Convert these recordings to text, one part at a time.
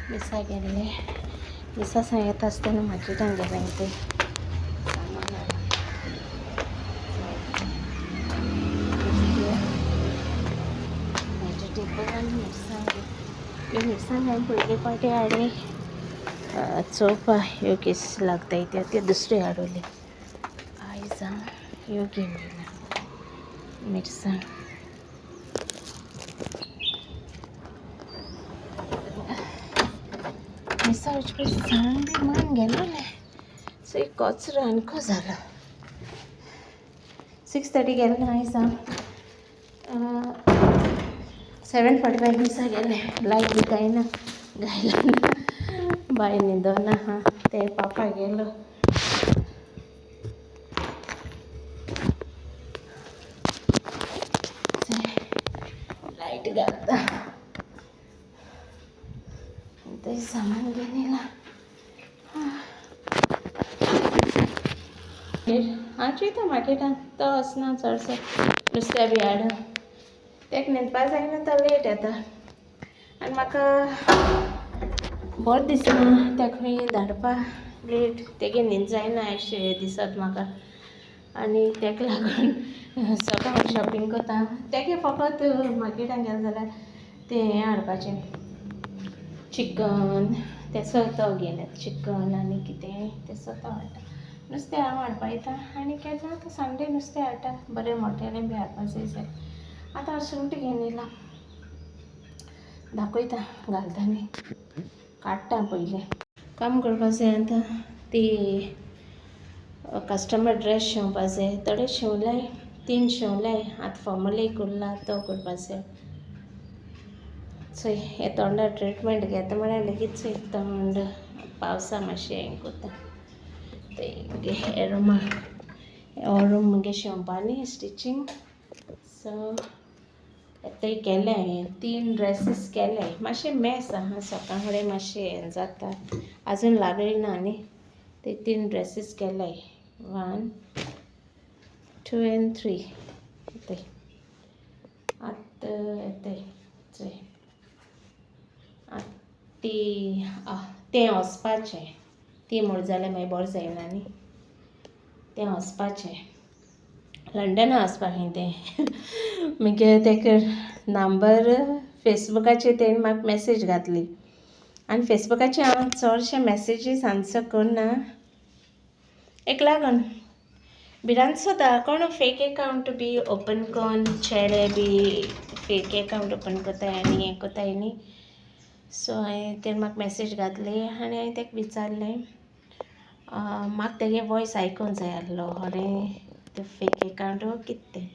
मिसा गेल्ले मिसा सांगत आसतना मार्केटान गेले ते सामान हाडून व्हेजिटेबल मिरसांग ह्यो मिरसांग हांवें पयले पावटी हाडे चोवपा ह्यो केस लागताय त्यो दुसऱ्यो हाडवले आयज हांव ह्यो घेवन येयला मिरसांग मिरसांग सण बी मान गेलो न्ही सो एक कचरो आनीको जालो 6:30 गेलें आयज हांव 7:45 मिसा गेले लायट बी कांय ना गायला ना बाय न्हिदोना आहा ते पापा गेलो लायट घालता ते सामान घेवन येयला हांव चिंता मार्केटान तो वचना चडसो नुस्त्या बी हाड तेका न्हिदपा जायना तो लेट येता आनी म्हाका बरें दिसना तेका खंय धाडपा लेट तेगे न्हीद जायना अशें दिसत म्हाका आनी तेका लागून सकाळ शॉपिंग कोता तेगे फकत मार्केटान गेले जाल्यार तें हें हाडपाचें चिकन तेसो तो घेवन येता चिकन आनी कितें तेसो तो हाडटा नुस्तें हांव हाडपा येता आनी केन्ना तो संडे नुस्तें हाडटा बरें मोटेलें बी हाडपा जाय आतां हांव सुंगट घेवन येयला दाखयता घालता काडटा पयलें काम करपा जाय आतां ती कस्टमर ड्रेस शिंवपा जाय थोडे शिंवल्याय 3 शिंवल्याय आतां फॉर्मल एक उरला तो करपा जाय चोय हे तोंडा ट्रिटमेंट घेता म्हळ्यार लेगीत चोय तोंड पावसा मातशें हें कोता ते हे रुमा रूम मुगे शिंवपा न्ही स्टिचींग सो ते केले हांवें 3 ड्रेसीस केले मातशें मॅस आहा सकाळ फुडें मातशें हें जाता आजून लागली ना न्ही ते 3 ड्रेसीस केले 1 2 and 3 येताय आतां येताय चोय ती तें वचपाचें ती म्हूण जाल्यार मागीर बरें जायना न्ही तें वचपाचें लंडना वचपाचें तें मुगे तेका नंबर फेसबुकाचेर तेणी म्हाका मॅसेज घातली आनी फेसबुकाचेर हांव चडशे मॅसेजीस आन्सर करना एक लागून भिरांत सोदा कोण फेक अकावंट बी ओपन कोन्न चेडे बी फेक अकावंट ओपन कोताय आनी हें कोताय न्ही सो हांवें तेणी म्हाका मॅसेज घातली आनी हांवें तेका विचारलें म्हाका तेगे वॉयस आयकूंक जाय आसलो अरे ते फेक अकावंट कितें तें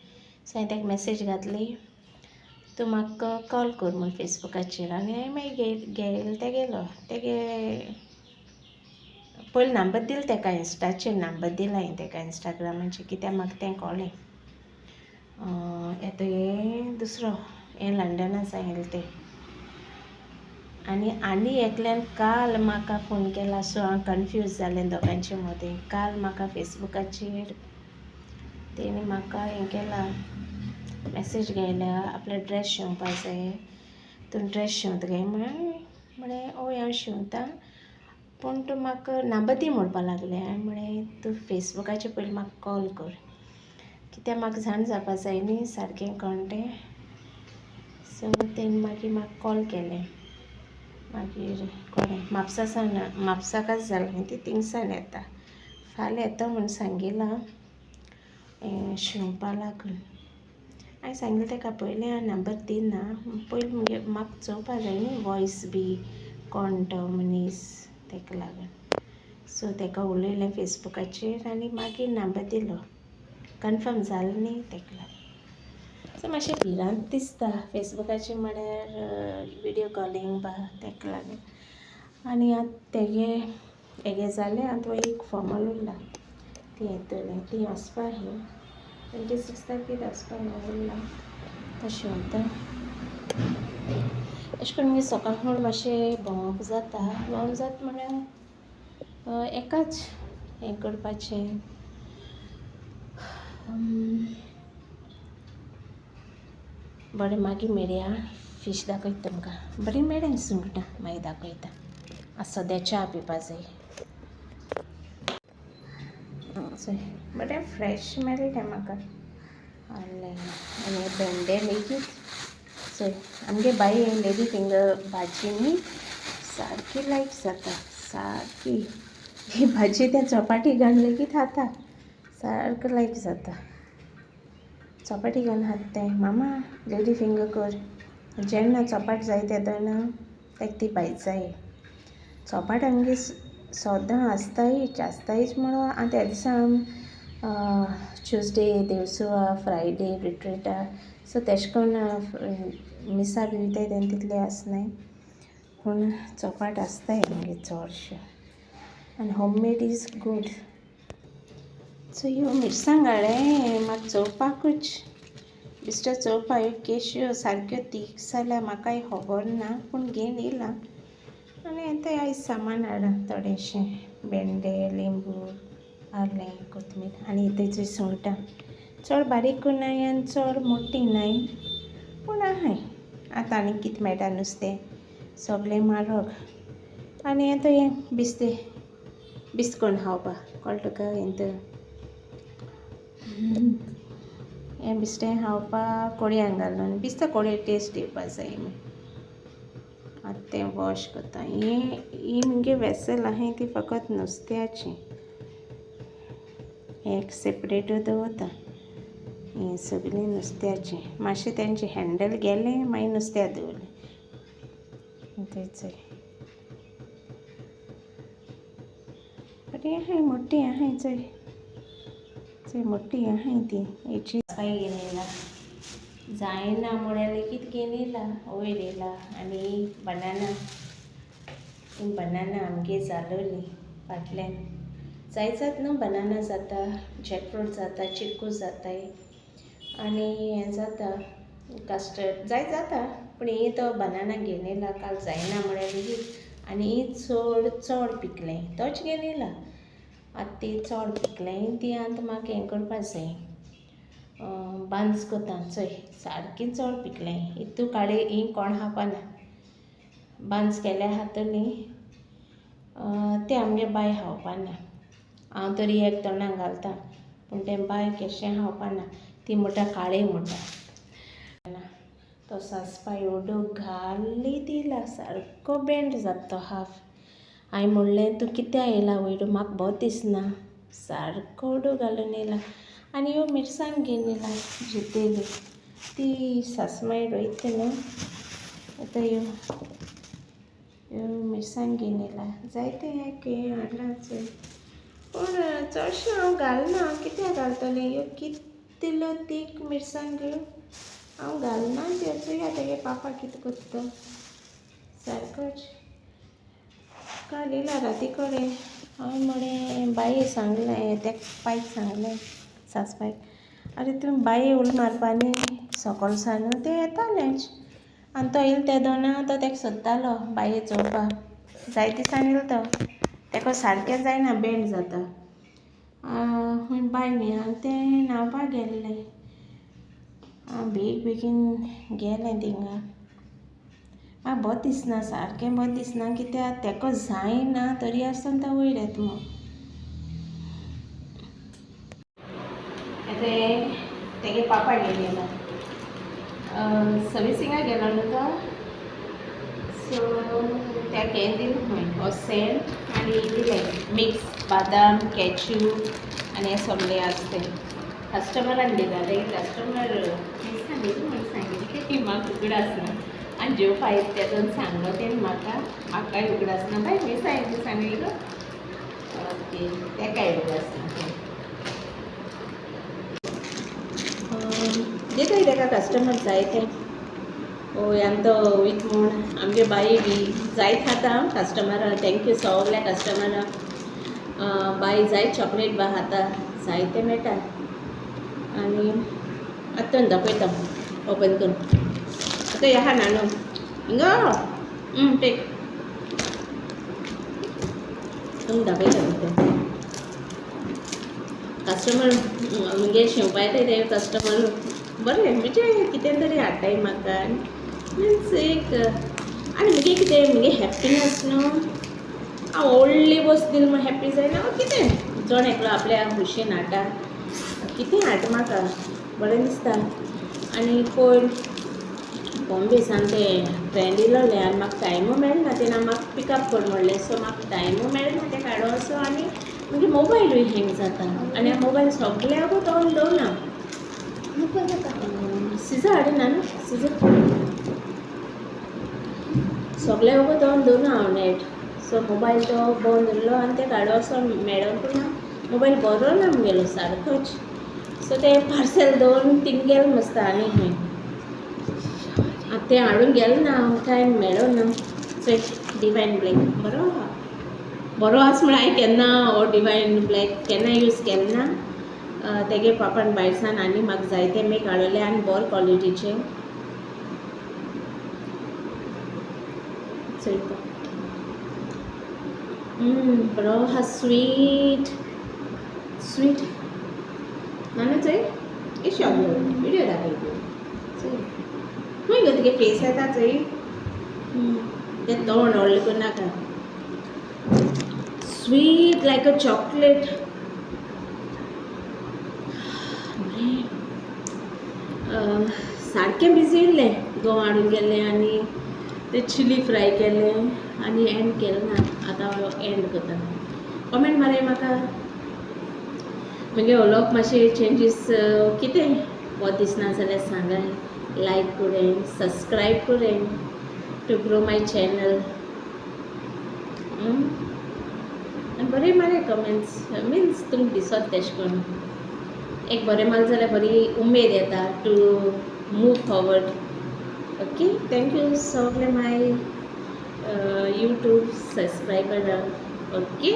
सो हांवें तेका मॅसेज घातली तूं म्हाका कॉल कर म्हूण फेसबुकाचेर आनी हांवें मागीर तेगेलो तेगे पयलीं नंबर दिलो तेका इंस्टाचेर नंबर दिलो हांवें तेका इंस्टाग्रामाचेर कित्याक म्हाका तें कळ्ळें येता हें दुसरो हें लंडना सांगिल्लें तें आनी एकल्यान काल म्हाका फोन केला सो हांव कन्फ्यूज जालें दोगांचे मदें काल म्हाका फेसबुकाचेर तेणी म्हाका हें केलां मॅसेज घायल्या आपले ड्रेस शिंवपा जाय तूं ड्रेस शिंवता काय म्हळें हय हांव शिंवतां पूण तूं म्हाका नंबर दी म्हणपा लागलें हांवें म्हळें तूं फेसबुकाचेर पयलीं म्हाका कॉल कर कित्याक म्हाका जाण जावपा जाय न्ही सारकें कळटें सो तेणी मागीर म्हाका कॉल केलें मागीर कोणें म्हापसाकाच जालें ती थिंगसान येता फाल्यां येता म्हूण सांगिलां शिंवपा लागून हांवें सांगिल्लें तेका पयलीं हांव नंबर दिना पयलीं मुगे म्हाका चोवपा जाय न्ही वॉयस बी कोण तो मनीस तेका लागून सो तेका उलयलें फेसबुकाचेर आनी मागीर नंबर दिलो कन्फर्म जालें न्ही तेका लागून सो मातशें भिरांत दिसता फेसबुकाचेर म्हळ्यार विडियो कॉलिंग बा तेका लागून आनी आतां हेगे जालें आतां एक फॉर्मल उरला ती येतलें ती वचपा ही 26 तारखेर वचपा उरला तो शिंवता अशें करून मुगे सकाळ फुडें मातशें भोंवप जाता म्हळ्यार एकाच हें करपाचें बरें मागीर मेळया फीश दाखयता तुमकां बरीं मेळ्ळें सुंगटां मागीर दाखयता आज सद्या च्या पिवपा जाय बरें फ्रेश मेळटा म्हाका आनी भेंडे लेगीत चोय आमगे बाई लेडी फिंगर भाजी न्ही सारकी लायक जाता सारकी ही भाजी त्या चपाटी घालून लेगीत खाता सारको लायक जाता चपाटी घालून खाता तें मामा लेडी फिंगर कर जेन्ना चपाट जाय तेदोना ताका ती भाजी जाय चपाट आमगे सोदां आसतायच म्हणून हांव त्या दिसा ट्यूजडे देवसुवा फ्रायडे रिट्रीटा सो तेश कोन्न मिसा बिवताय तेन्ना तितले आसनाय पूण चपाट आसताय आमगे चडशे आनी होममेड इज गूड सो ह्यो मिरसांग हाडे म्हाका चोवपाकूच बिश्टें चोवपा ह्यो केश्यो सारक्यो तीख जाल्यार म्हाकाय खबर ना पूण घेवन येयलां आनी येता आयज सामान हाडा थोडेशें भेंडे लिंबू आलें कोथमीर आनी थंयचर सुंगटां चड बारीकूय नाय आनी चड मोटी नाय पूण आहाय आतां आनी कितें मेळटा नुस्तें सगळें म्हारग आनी येता हें बिस्त कोन्न खावपा कळ्ळें तुका हें बिस्टें खावपा कोडयांक घालून बिस्ता कोडये टेस्ट येवपा जाय आतां तें वॉश कोत्ता ही मुगे वेसल आहाय ती फकत नुस्त्याची एक सेपरेटू दवरता हें सगळीं नुस्त्याचें मातशें तेंचें हँडल गेलें मागीर नुस्त्या दवरलें थंयचर बरी आहाय मोटी आहाय चोय मोटी आहाय ती हेची काय घेवन येयला जायना म्हळ्यार लेगीत घेवन येयला वयर येयला आनी बनाना आमगे जालोली फाटल्यान जायत न्हू बनाना जाता जॅकफ्रूट जाता चिकू जाताय आनी हें जाता कस्टर्ड जाता पूण ही तो बनाना घेवन येयला काल जायना म्हळ्यार लेगीत आनी ही चड पिकलें तोच घेवन येयला आतां ती चड पिकलें ती आतां म्हाका हें करपा जाय बांस कोता चोय सारकी चड पिकलें हितू काडे ही कोण खावपाना बांस केल्यार खातली तें आमगे बाय खावपाना हांव तरी एक तोंडाक घालता पूण तें बाय केशें खावपाना ती म्हणटा काळें म्हणटा तो सासपा एवढो घाली दिला सारको बेंड जाता तो हाफ हांवें म्हणलें तूं कित्या येयला वयर म्हाका बोर दिसना सारको एवढो घालून येयला आनी ह्यो मिरसांग घेवन येयला जितेली ती सासमाय रोयता न्हू आतां ह्यो मिरसांग घेवन येयला जायते हें हाडला चोय पूण चडशें हांव घालना कित्याक घालतलें ह्यो कितल्यो तीख मिरसांग हांव घालना त्यो चोय आतां पापा कितें कोत्ता सारकोच काल येयला राती कडेन हांवें म्हळें बाये सांगलें तेका बायक सांगलें सासबायक आरे तुमी बाये उलो मारपानी सकाळसान तें येतालेंच आनी तो येयलो तेदोना तो तेका सोदतालो बाये चोवपाक जाय दिसान येयलो तो तेका सारकें जायना बेंड जाता खूंय बाय न्ही आनी तें न्हांवपाक गेल्लें हांव बेगीन गेलें थिंगा म्हाका बोर दिसना सारकें बोर दिसना कित्याक तेका जायना तरी आसतना तो वयर येता मो तेगे पापा घेवन येयला सर्विसिंगाक गेलो न्हू तो सो त्या हें दिलें खंय हो सेंट आनी दिलें मिक्स बादाम कॅच्यू आनी हें सगळें आसता कस्टमराक दिताले कस्टमर सांगितलें म्हाका सांगितलें की म्हाका उगड आसना आनी जेवपा येता तेदोन सांगलो तेणी म्हाकाय उगड आसना बाय मिसाय सांगली गो ओके तेकाय उगड आसना देताय तेका कस्टमर जायते ओय आनी तो वयता म्हूण आमगे बाई बी जायत खाता कस्टमरां थँक्यू सगल्या कस्टमरांक बाई जायत चॉकलेट बा खाता जायते मेळटा आनी आतां दाखयता ओपन करून आतां ह्या हा नानू हिंगा टेक तुमकां दाखयता तें कस्टमर मुगे शिंवपा येताय ते कस्टमर बरें म्हणजे कितें तरी हाडटाय म्हाका मिन्स एक आनी मुगे कितें मुगे हॅपिनस न्हू व्हडली बस दिली म्हण हॅप्पी जायना कितें जण एकलो आपल्या खुशेन हाडटा कितें हाड म्हाका बरें दिसता आनी पळय बॉम्बेसान ते फ्रेंड इलोले आनी म्हाका टायमूय मेळना तेणें म्हाका पिकअप कर म्हणलें सो म्हाका टायमूय मेळना तें काडून वचो आनी मागीर मोबायलूय हँग जाता आनी हांव मोबायल सगळ्याकूच दवरना सिजर हाडिना न्हू सिजर सगळ्याकूच दवरना हांव नेट सो मोबायल तो बंद उरलो आनी ते काडून वचोन मेळोन पूण मोबायल बरो ना म्हगेलो सारकोच सो ते पार्सेल दवरून थिंग गेलें मस्त आनी खंय तें हाडून गेलें ना हांव टायम मेळो ना चोय डिवायन ब्लॅक बरो आसा म्हण हांवें केन्ना हो डिवायन ब्लॅक केन्ना यूज केलो ना तेगे पापान भायरसान आनी म्हाका जायते मेक हाडले आनी बरो क्वॉलिटीचे चोयता बरो आहा स्वीट स्वीट नाना चोय एश विडियो दाखयता चोय खंय गो तुगे फेस येता चोय तें तोंड व्हडलें करून नाका स्वीट लायक अ चॉकलेट सारकें बिजी उरलें गंव हाडून गेलें आनी ते चिली फ्राय केलें आनी एंड केलें ना आतां हांव एंड करता कमेंट मारय म्हाका म्हगे व्लॉग मातशे चेंजीस कितें वत दिसना जाल्यार सांगाय लायक करें सब्सक्रायब करें टू ग्रो माय चॅनल आनी बरें मारे कमेंट्स मिन्स तुमकां दिसत तेशें करून एक बरें माल जाल्यार बरी उमेद येता to move forward okay thank you सगळे माय यूट्यूब सब्सक्रायबराक ओके